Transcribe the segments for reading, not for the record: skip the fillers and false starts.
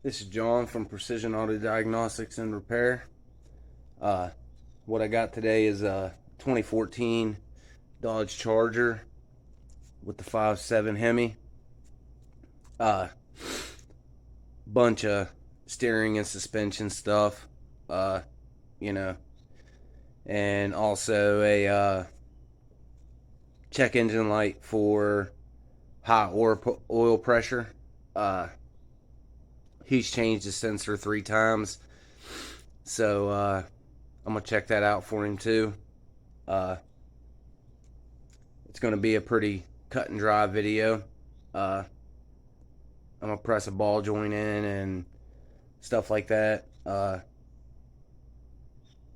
This is John from Precision Auto Diagnostics and Repair. What I got today is a 2014 Dodge Charger with the 5.7 Hemi. Bunch of steering and suspension stuff, and also a check engine light for high oil pressure. He's changed his sensor 3 times, so I'm gonna check that out for him too. It's gonna be a pretty cut and dry video. I'm gonna press a ball joint in and stuff like that.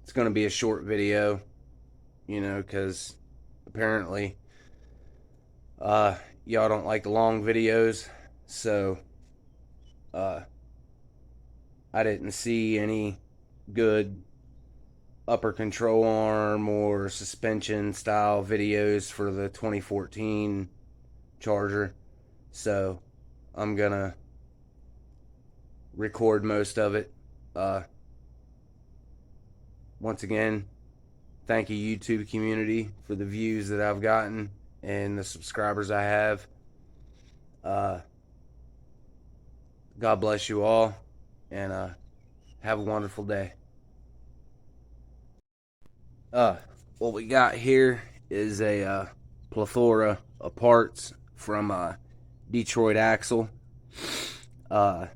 It's gonna be a short video, because apparently y'all don't like the long videos, so I didn't see any good upper control arm or suspension style videos for the 2014 Charger, so I'm gonna record most of it. Once again, thank you YouTube community for the views that I've gotten and the subscribers I have. God bless you all, and have a wonderful day. What we got here is a plethora of parts from Detroit Axle. The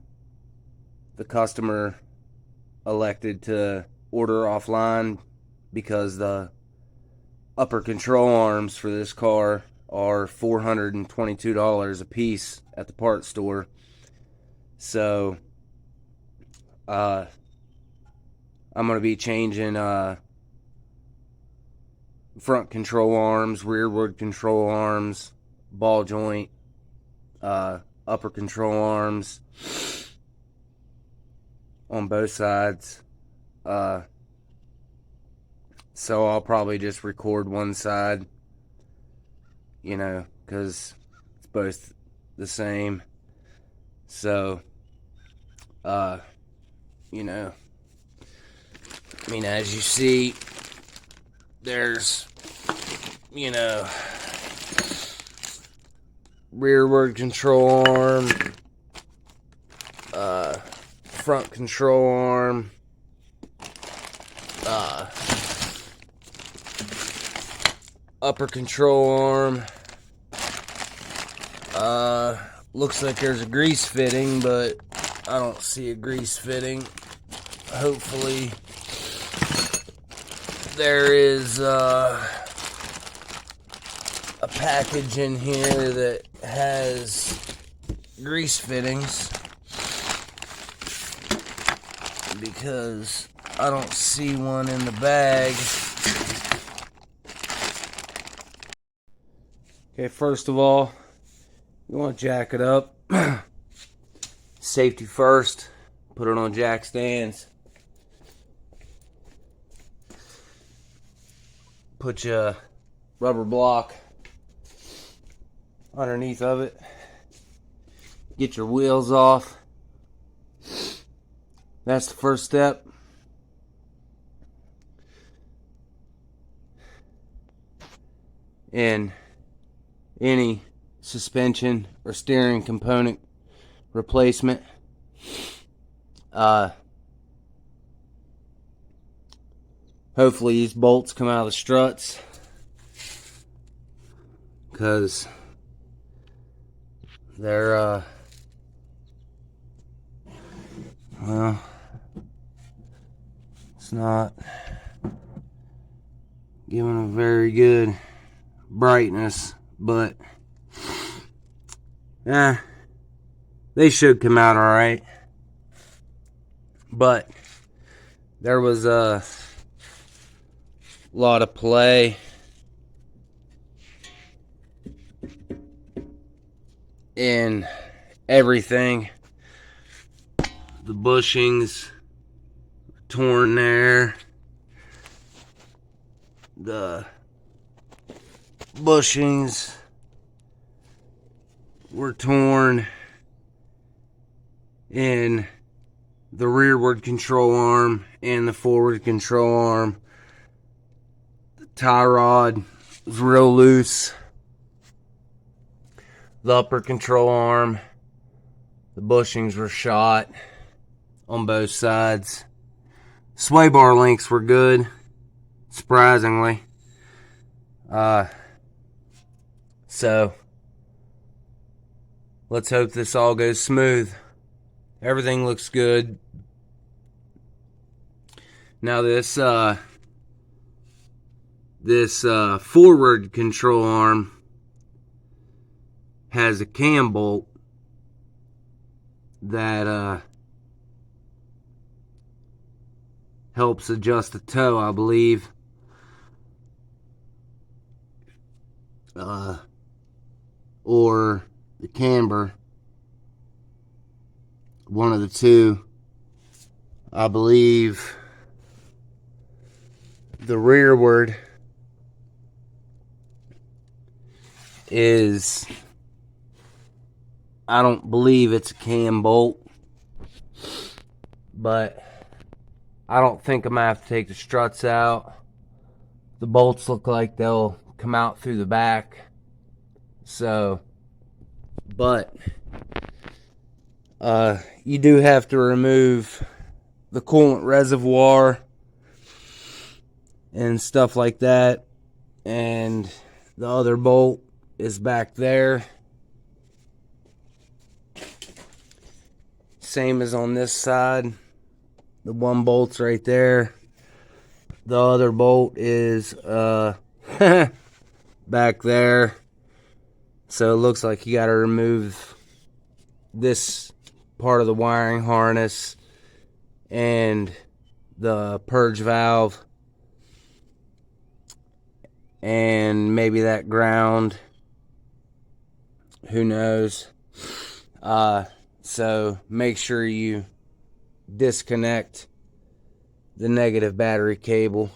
customer elected to order offline because the upper control arms for this car are $422 a piece at the parts store. So I'm going to be changing front control arms, rearward control arms, ball joint, upper control arms on both sides. So I'll probably just record one side, because it's both the same. So as you see, there's, rearward control arm, front control arm, upper control arm. Looks like there's a grease fitting, but I don't see a grease fitting. Hopefully there is a package in here that has grease fittings, because I don't see one in the bag. Okay, first of all, you want to jack it up. Safety first. Put it on jack stands. Put your rubber block underneath of it. Get your wheels off. That's the first step. And any suspension or steering component replacement, hopefully these bolts come out of the struts, because they're well, it's not giving a very good brightness, but they should come out all right. But there was a lot of play in everything. The bushings torn there. The bushings were torn in the rearward control arm and the forward control arm. The tie rod was real loose. The upper control arm, the bushings were shot on both sides. Sway bar links were good, surprisingly. So let's hope this all goes smooth. Everything looks good. Now this forward control arm has a cam bolt that helps adjust the toe, I believe. Or the camber. One of the two. I believe the rearward is, I don't believe it's a cam bolt, but I don't think I'm gonna have to take the struts out. The bolts look like they'll come out through the back. So, but you do have to remove the coolant reservoir and stuff like that. And the other bolt is back there. Same as on this side. The one bolt's right there. The other bolt is back there. So it looks like you got to remove this part of the wiring harness and the purge valve and maybe that ground. Who knows? So make sure you disconnect the negative battery cable.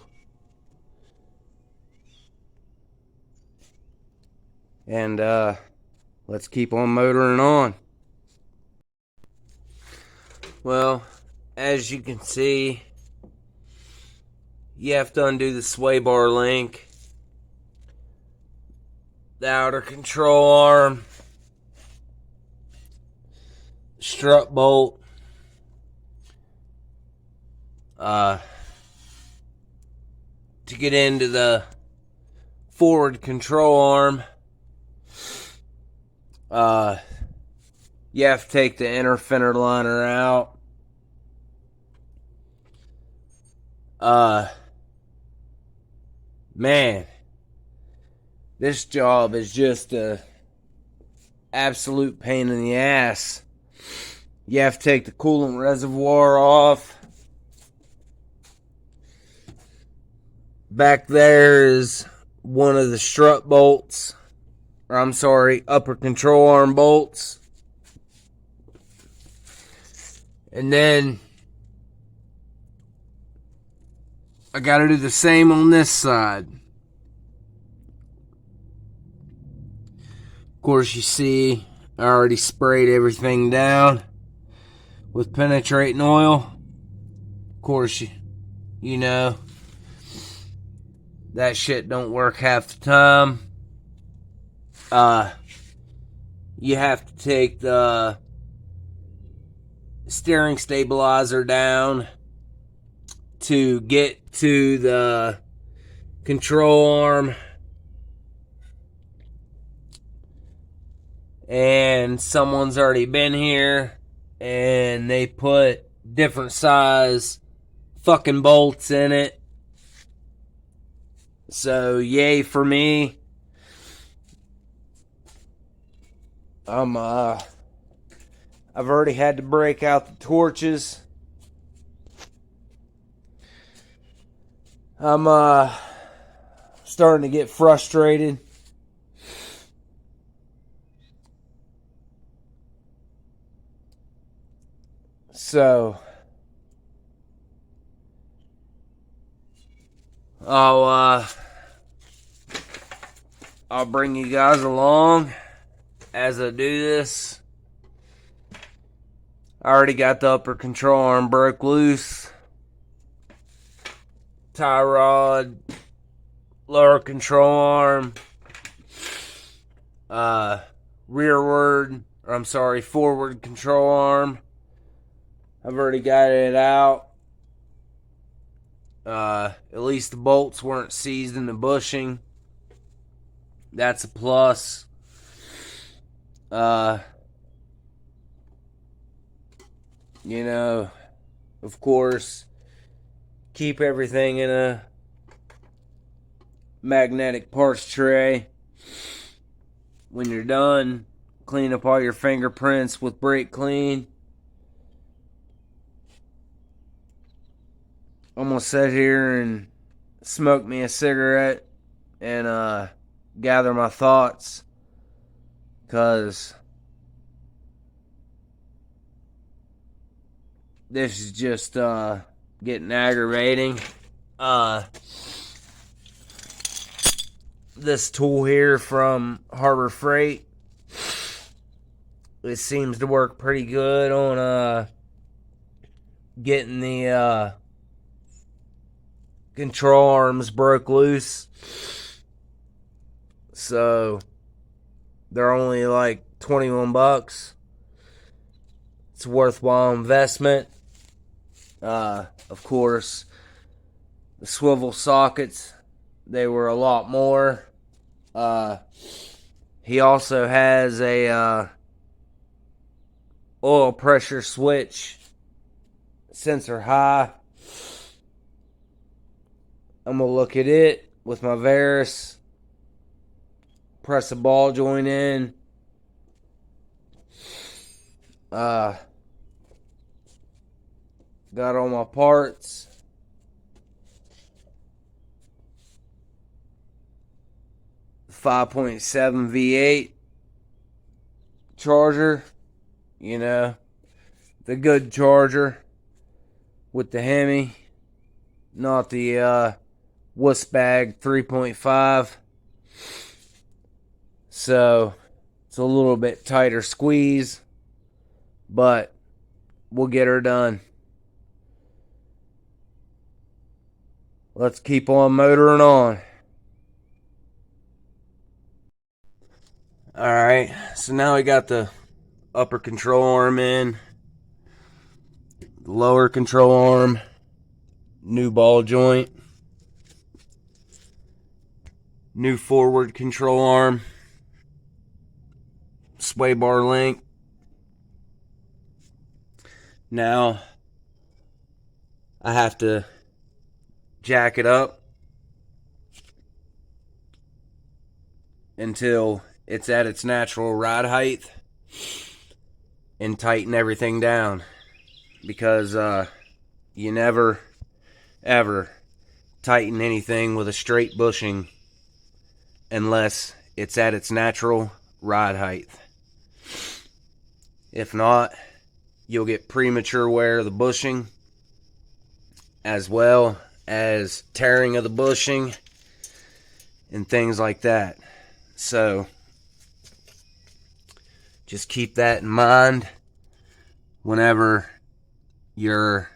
And let's keep on motoring on. Well, as you can see, you have to undo the sway bar link, the outer control arm, strut bolt, to get into the forward control arm. You have to take the inner fender liner out. Man, this job is just a absolute pain in the ass. You have to take the coolant reservoir off. Back there is one of the strut bolts, or I'm sorry, upper control arm bolts. And then I got to do the same on this side. Of course, you see I already sprayed everything down with penetrating oil. Of course, you know that shit don't work half the time. You have to take the steering stabilizer down to get to the control arm. And someone's already been here and they put different size fucking bolts in it. So yay for me. I've already had to break out the torches. I'm starting to get frustrated. So I'll bring you guys along as I do this. I already got the upper control arm broke loose. Tie rod, lower control arm, forward control arm. I've already got it out. At least the bolts weren't seized in the bushing. That's a plus. You know, of course, keep everything in a magnetic parts tray. When you're done, clean up all your fingerprints with brake clean. I'm gonna sit here and smoke me a cigarette and gather my thoughts, because this is just getting aggravating. This tool here from Harbor Freight, it seems to work pretty good on getting the control arms broke loose. So they're only like 21 bucks. It's a worthwhile investment. Of course, the swivel sockets, they were a lot more. He also has a oil pressure switch, sensor high. I'm gonna look at it with my Varus, press a ball joint in. Got all my parts. .7 V8 charger, you know, the good charger with the Hemi, not the wuss bag 3.5. So it's a little bit tighter squeeze, but we'll get her done. Let's keep on motoring on. Alright, so now we got the upper control arm in, the lower control arm, new ball joint, new forward control arm, sway bar link. Now I have to jack it up until it's at its natural ride height and tighten everything down, because you never ever tighten anything with a straight bushing unless it's at its natural ride height. If not, you'll get premature wear of the bushing, as well as tearing of the bushing and things like that. So just keep that in mind whenever you're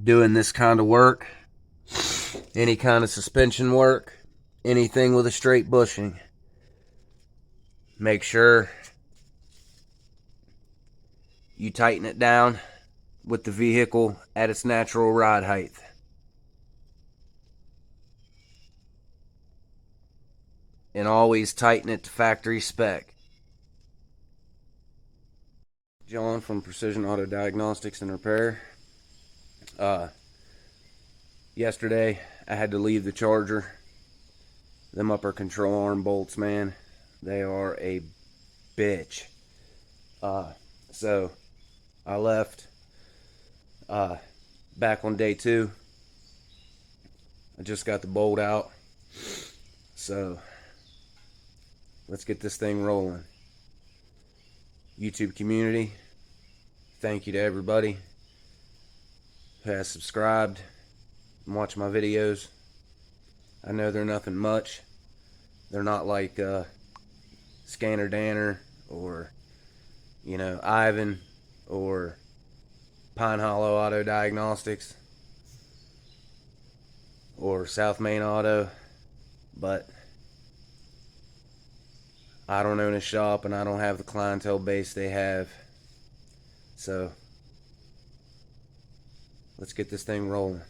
doing this kind of work, any kind of suspension work, anything with a straight bushing. Make sure you tighten it down with the vehicle at its natural ride height. And always tighten it to factory spec. John from Precision Auto Diagnostics and Repair. Yesterday I had to leave the charger. Them upper control arm bolts, man, they are a bitch. So I left back on day 2. I just got the bolt out. So let's get this thing rolling. YouTube community, thank you to everybody who has subscribed and watched my videos. I know they're nothing much. They're not like Scanner Danner or, you know, Ivan or Pine Hollow Auto Diagnostics or South Main Auto, but I don't own a shop and I don't have the clientele base they have. So let's get this thing rolling.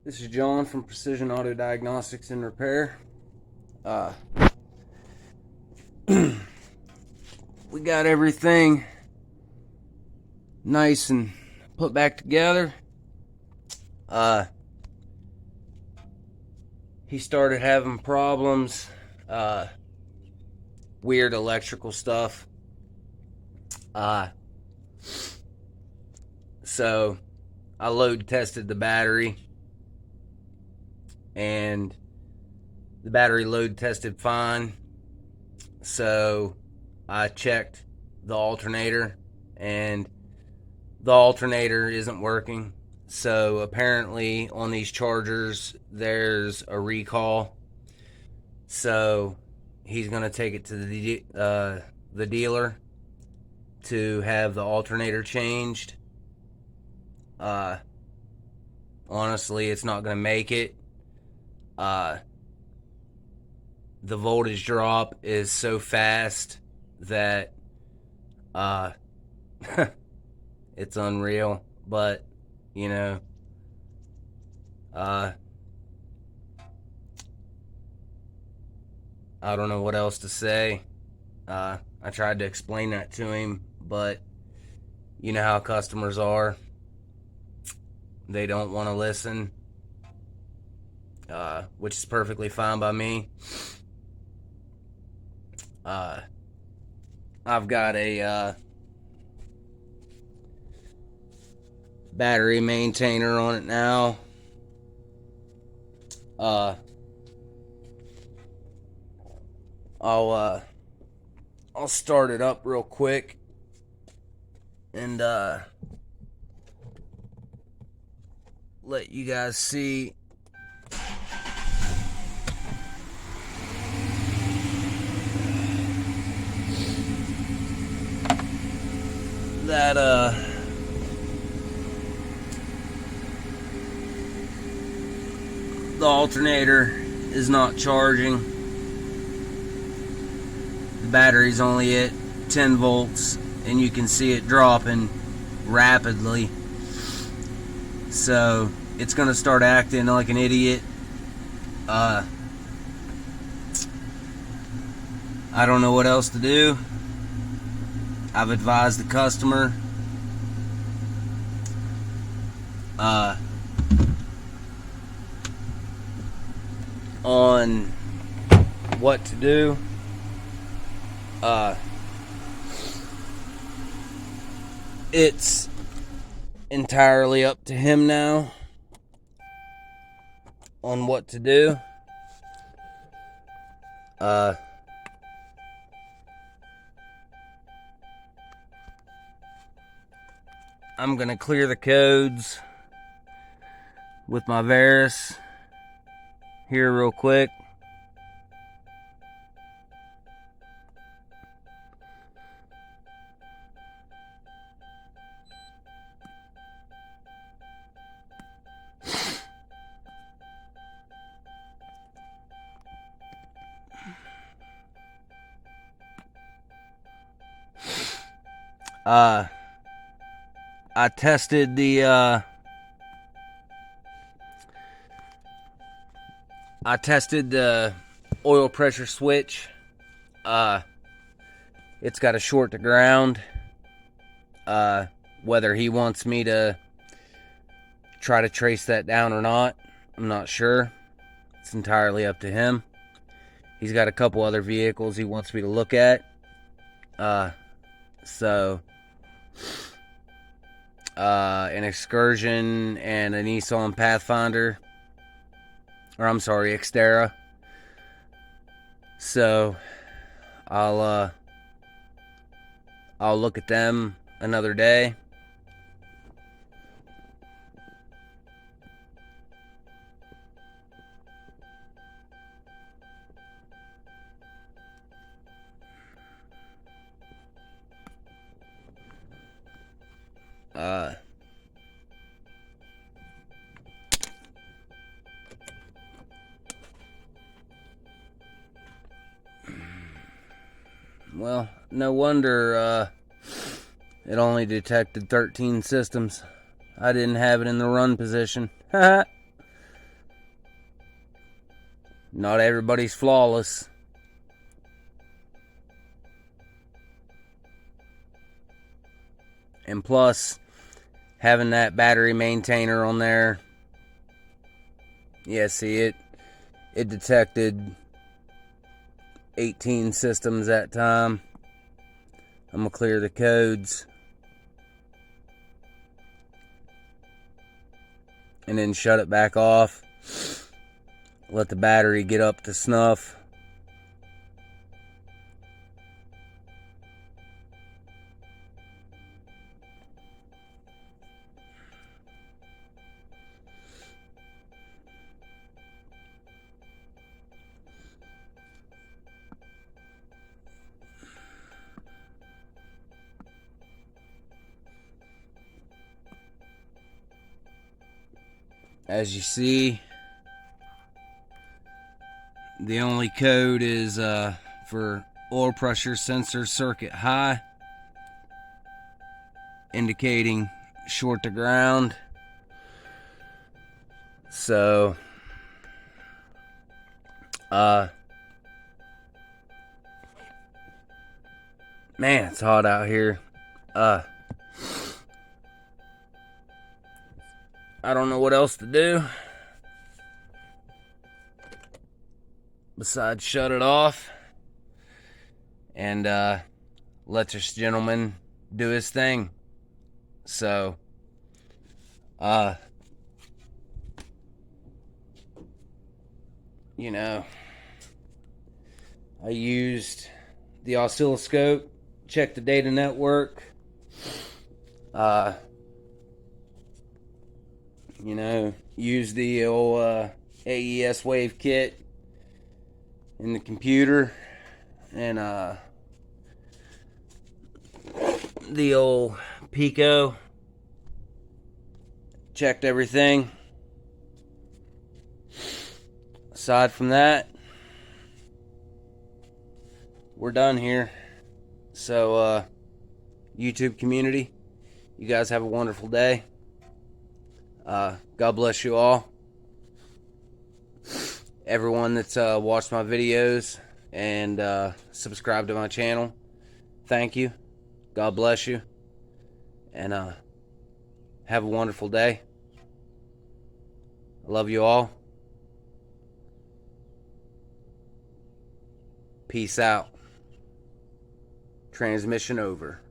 This is John from Precision Auto Diagnostics and Repair. We got everything nice and put back together. He started having problems, weird electrical stuff. So I load tested the battery, and the battery load tested fine. So I checked the alternator, and the alternator isn't working. So apparently on these chargers there's a recall. So he's gonna take it to the dealer to have the alternator changed. Honestly, it's not gonna make it. The voltage drop is so fast that it's unreal. But you know, I don't know what else to say. I tried to explain that to him, but you know how customers are. They don't want to listen, which is perfectly fine by me. I've got a battery maintainer on it now. I'll start it up real quick and let you guys see. That the alternator is not charging. The battery's only at 10 volts, and you can see it dropping rapidly. So it's gonna start acting like an idiot. I don't know what else to do. I've advised the customer on what to do. It's entirely up to him now on what to do. I'm gonna clear the codes with my Varus here real quick. I tested the oil pressure switch. It's got a short to ground. Whether he wants me to try to trace that down or not, I'm not sure. It's entirely up to him. He's got a couple other vehicles he wants me to look at. So an Excursion and a Nissan Pathfinder, or I'm sorry, Xterra. So I'll look at them another day. Well, no wonder it only detected 13 systems. I didn't have it in the run position. Not everybody's flawless. And plus, having that battery maintainer on there, yeah, see it detected 18 systems that time. I'm gonna clear the codes and then shut it back off. Let the battery get up to snuff. As you see, the only code is for oil pressure sensor circuit high, indicating short to ground. So, man, it's hot out here. I don't know what else to do besides shut it off and let this gentleman do his thing. So, you know, I used the oscilloscope, checked the data network, you know, used the old AES wave kit in the computer, and the old Pico, checked everything. Aside from that, we're done here. So, YouTube community, you guys have a wonderful day. God bless you all. Everyone that's watched my videos and subscribed to my channel, thank you. God bless you. And have a wonderful day. I love you all. Peace out. Transmission over.